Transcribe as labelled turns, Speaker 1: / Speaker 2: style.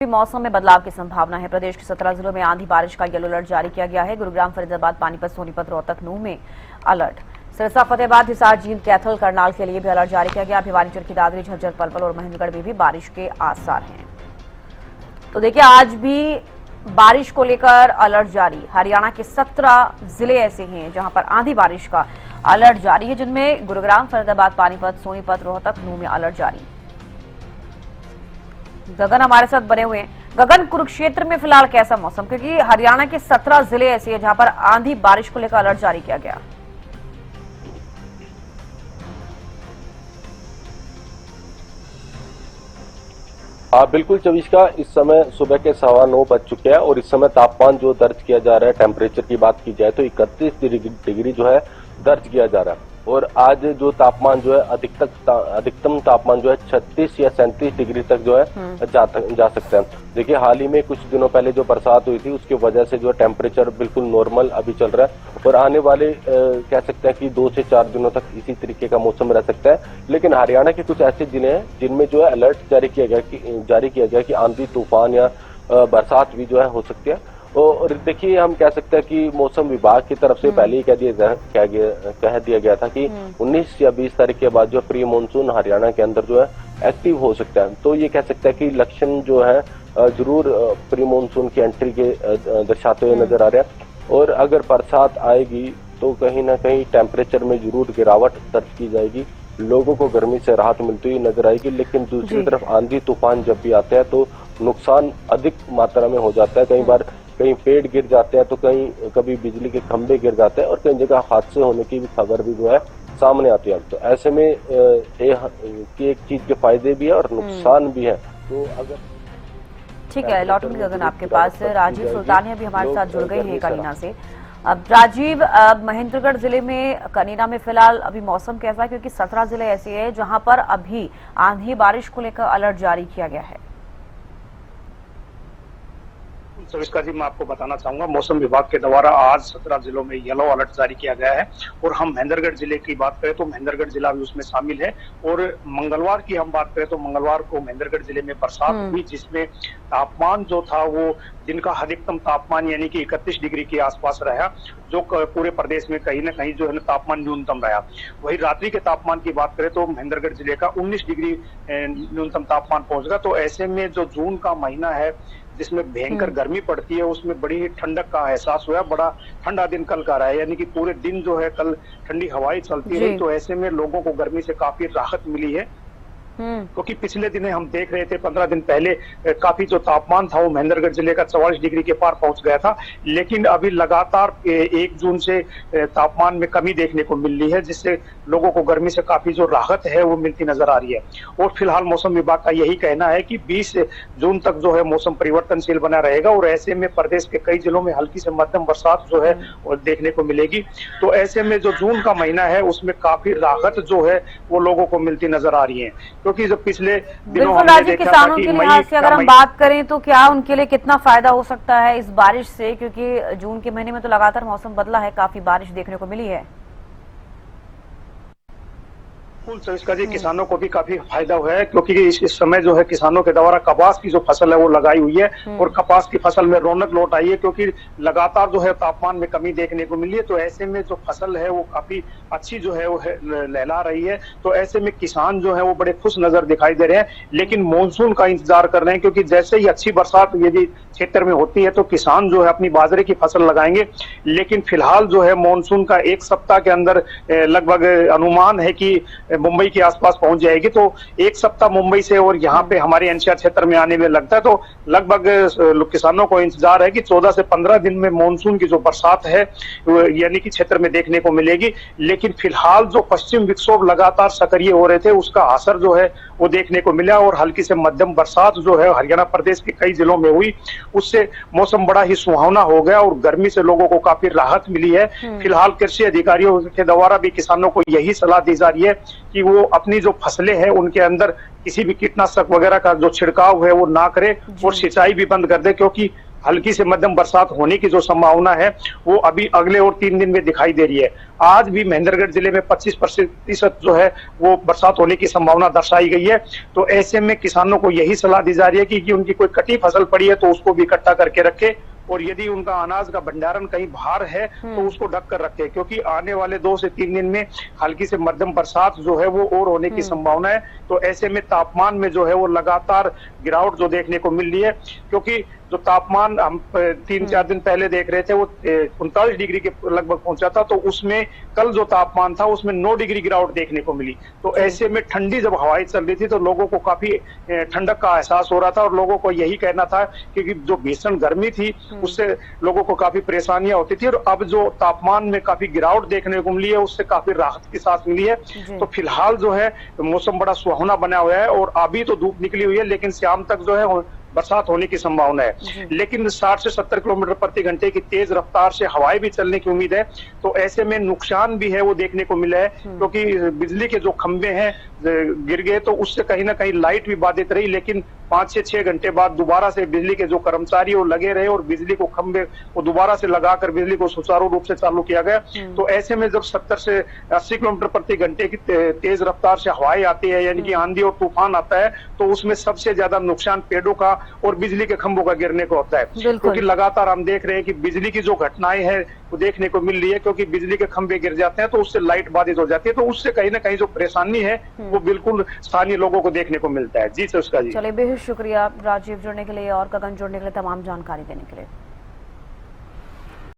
Speaker 1: मौसम में बदलाव की संभावना है। प्रदेश के 17 जिलों में आंधी बारिश का येलो अलर्ट जारी किया गया है। गुरुग्राम, फरीदाबाद, पानीपत, सोनीपत, रोहतक, नूंह में अलर्ट। सिरसा, फतेहाबाद, हिसार, जींद, कैथल, करनाल के लिए भी अलर्ट जारी किया गया। भिवानी, चरखी दादरी, झज्जर, पलवल और महेंद्रगढ़ में भी बारिश के आसार हैं। तो देखिए, आज भी बारिश को लेकर अलर्ट जारी। हरियाणा के 17 जिले ऐसे हैं जहां पर आंधी बारिश का अलर्ट जारी है, जिनमें गुरुग्राम, फरीदाबाद, पानीपत, सोनीपत, रोहतक, नूंह में अलर्ट जारी। गगन हमारे साथ बने हुए हैं। गगन, कुरुक्षेत्र में फिलहाल कैसा मौसम, क्योंकि हरियाणा के 17 जिले ऐसे हैं जहां पर आंधी बारिश को लेकर अलर्ट जारी किया गया।
Speaker 2: बिल्कुल चविष्का, इस समय सुबह के 9:15 बज चुके हैं और इस समय तापमान जो दर्ज किया जा रहा है, टेम्परेचर की बात की जाए तो 31 डिग्री जो है दर्ज किया जा रहा है। और आज जो तापमान जो है अधिकतम तापमान जो है 36 या 37 डिग्री तक जो है जा सकते हैं। देखिए, हाल ही में कुछ दिनों पहले जो बरसात हुई थी उसकी वजह से जो टेम्परेचर बिल्कुल नॉर्मल अभी चल रहा है और आने वाले कह सकते हैं कि 2 से 4 दिनों तक इसी तरीके का मौसम रह सकता है। लेकिन हरियाणा के कुछ ऐसे जिले हैं जिनमें जो है अलर्ट जारी किया गया कि आंधी, तूफान या बरसात भी जो है हो सकती है। और देखिए, हम कह सकते हैं कि मौसम विभाग की तरफ से पहले ही कह दिया गया था कि 19 या 20 तारीख के बाद जो प्री मानसून हरियाणा के अंदर जो है एक्टिव हो सकता है। तो ये कह सकते हैं कि लक्षण जो है जरूर प्री मानसून की एंट्री के दर्शाते हुए नजर आ रहे हैं। और अगर बरसात आएगी तो कहीं ना कहीं टेम्परेचर में जरूर गिरावट दर्ज की जाएगी, लोगों को गर्मी से राहत मिलती हुई नजर आएगी। लेकिन दूसरी तरफ आंधी तूफान जब भी आते हैं तो नुकसान अधिक मात्रा में हो जाता है। कई बार कहीं पेड़ गिर जाते हैं तो कभी बिजली के खंभे गिर जाते हैं और कई जगह हादसे होने की भी खबर भी जो है सामने आती है। तो ऐसे में एक चीज के फायदे भी है और नुकसान भी है। तो अगर
Speaker 1: ठीक है, लौटूंगी गगन आपके पास। राजीव सुल्तानिया भी हमारे साथ जुड़ गए हैं कनीना से। अब राजीव, महेंद्रगढ़ जिले में कनीना में फिलहाल अभी मौसम कैसा है, क्योंकि 17 जिले ऐसे हैं जहां पर अभी आंधी बारिश को लेकर अलर्ट जारी किया गया है।
Speaker 3: सविस्का जी, मैं आपको बताना चाहूंगा, मौसम विभाग के द्वारा आज 17 जिलों में येलो अलर्ट जारी किया गया है। और हम महेंद्रगढ़ जिले की बात करें तो महेंद्रगढ़ जिला भी उसमें शामिल है। और मंगलवार की हम बात करें तो मंगलवार को महेंद्रगढ़ जिले में बरसात हुई, जिसमें तापमान जो था वो दिन का अधिकतम तापमान यानी कि 31 डिग्री के आसपास रहा, जो पूरे प्रदेश में कहीं ना कहीं जो है तापमान न्यूनतम रहा। वही रात्रि के तापमान की बात करें तो महेंद्रगढ़ जिले का 19 डिग्री न्यूनतम तापमान पहुंच गया। तो ऐसे में जो जून का महीना है जिसमें भयंकर गर्मी पड़ती है, उसमें बड़ी ही ठंडक का एहसास हुआ। बड़ा ठंडा दिन कल का रहा है, यानी कि पूरे दिन जो है कल ठंडी हवाएं चलती रही। तो ऐसे में लोगों को गर्मी से काफी राहत मिली है, क्योंकि पिछले दिने हम देख रहे थे 15 दिन पहले काफी जो तापमान था वो महेंद्रगढ़ जिले का 44 डिग्री के पार पहुंच गया था। लेकिन अभी लगातार 1 जून से तापमान में कमी देखने को मिल रही है, जिससे लोगों को गर्मी से काफी जो राहत है वो मिलती नजर आ रही है। और फिलहाल मौसम विभाग का यही कहना है कि 20 जून तक जो है मौसम परिवर्तनशील बना रहेगा और ऐसे में प्रदेश के कई जिलों में हल्की से मध्यम बरसात जो है वो देखने को मिलेगी। तो ऐसे में जो जून का महीना है उसमें काफी राहत जो है वो लोगों को मिलती नजर आ रही है, क्योंकि जो पिछले दिनों हमने देखा
Speaker 1: किसानों के लिहाज से अगर हम बात करें तो क्या उनके लिए कितना फायदा हो सकता है इस बारिश से, क्योंकि जून के महीने में तो लगातार मौसम बदला है, काफी बारिश देखने को मिली है।
Speaker 3: सविस्का जी, किसानों को भी काफी फायदा हुआ है, क्योंकि इस समय जो है किसानों के द्वारा कपास की जो फसल है वो लगाई हुई है और कपास की फसल में रौनक लौट आई है, क्योंकि लगातार जो है तापमान में कमी देखने को मिली है। तो ऐसे में जो फसल है वो काफी अच्छी जो है वो लहला रही है। तो ऐसे में किसान जो है वो बड़े खुश नजर दिखाई दे रहे हैं, लेकिन मानसून का इंतजार कर रहे हैं, क्योंकि जैसे ही अच्छी बरसात यदि क्षेत्र में होती है तो किसान जो है अपनी बाजरे की फसल लगाएंगे। लेकिन फिलहाल जो है मानसून का 1 सप्ताह के अंदर लगभग अनुमान है कि मुंबई के आसपास पहुंच जाएगी। तो 1 सप्ताह मुंबई से और यहाँ पे हमारे एनसीआर क्षेत्र में आने में लगता है। तो लगभग किसानों को इंतजार है कि 14 से 15 दिन में मानसून की जो बरसात है यानी कि क्षेत्र में देखने को मिलेगी। लेकिन फिलहाल जो पश्चिम विक्षोभ लगातार सक्रिय हो रहे थे उसका असर जो है वो देखने को मिला और हल्की से मध्यम बरसात जो है हरियाणा प्रदेश के कई जिलों में हुई, उससे मौसम बड़ा ही सुहावना हो गया और गर्मी से लोगों को काफी राहत मिली है। फिलहाल कृषि अधिकारियों के द्वारा भी किसानों को यही सलाह दी जा रही है कि वो अपनी जो फसलें हैं उनके अंदर किसी भी कीटनाशक वगैरह का जो छिड़काव है वो ना करे और सिंचाई भी बंद कर दे, क्योंकि हल्की से मध्यम बरसात होने की जो संभावना है वो अभी अगले और 3 दिन में दिखाई दे रही है। आज भी महेंद्रगढ़ जिले में 25% जो है वो बरसात होने की संभावना दर्शाई गई है। तो ऐसे में किसानों को यही सलाह दी जा रही है कि उनकी कोई कटी फसल पड़ी है तो उसको भी इकट्ठा करके रखे, और यदि उनका अनाज का भंडारण कहीं बाहर है तो उसको ढक कर रखे, क्योंकि आने वाले 2 से 3 दिन में हल्की से मध्यम बरसात जो है वो और होने की संभावना है। तो ऐसे में तापमान में जो है वो लगातार गिरावट जो देखने को मिल रही है, क्योंकि जो तापमान हम 3-4 दिन पहले देख रहे थे वो 39 डिग्री के लगभग पहुंचा था, तो उसमें कल जो तापमान था उसमें 9 डिग्री गिरावट देखने को मिली। तो ऐसे में ठंडी जब हवाएं चल रही थी तो लोगों को काफी ठंडक का एहसास हो रहा था, और लोगों को यही कहना था कि जो भीषण गर्मी थी उससे लोगों को काफी परेशानियां होती थी, और अब जो तापमान में काफी गिरावट देखने को मिली है उससे काफी राहत की सांस मिली है। तो फिलहाल जो है मौसम बड़ा सुहावना बना हुआ है, और अभी तो धूप निकली हुई है लेकिन शाम तक जो है बरसात होने की संभावना है। लेकिन 60 से 70 किलोमीटर प्रति घंटे की तेज रफ्तार से हवाएं भी चलने की उम्मीद है। तो ऐसे में नुकसान भी है वो देखने को मिला है, क्योंकि बिजली के जो खंभे हैं गिर गए तो उससे कहीं ना कहीं लाइट भी बाधित रही, लेकिन 5 से 6 घंटे बाद दोबारा से बिजली के जो कर्मचारी वो लगे रहे और बिजली को खंभे को दोबारा से लगाकर बिजली को सुचारू रूप से चालू किया गया। तो ऐसे में जब 70 से 80 किलोमीटर प्रति घंटे की तेज रफ्तार से हवाएं आती है, यानी कि आंधी और तूफान आता है, तो उसमें सबसे ज्यादा नुकसान पेड़ों का और बिजली के खंभों का गिरने को होता है। क्योंकि लगातार हम देख रहे हैं कि बिजली की जो घटनाएं हैं वो देखने को मिल रही है, क्योंकि बिजली के खंभे गिर जाते हैं तो उससे लाइट बाधित हो जाती है, तो उससे कहीं ना कहीं जो परेशानी है वो बिल्कुल स्थानीय लोगों को देखने को मिलता है। जी सर, उसका जी
Speaker 1: चलिए, बेहद शुक्रिया राजीव जुड़ने के लिए और गगन जुड़ने के लिए, तमाम जानकारी देने के लिए।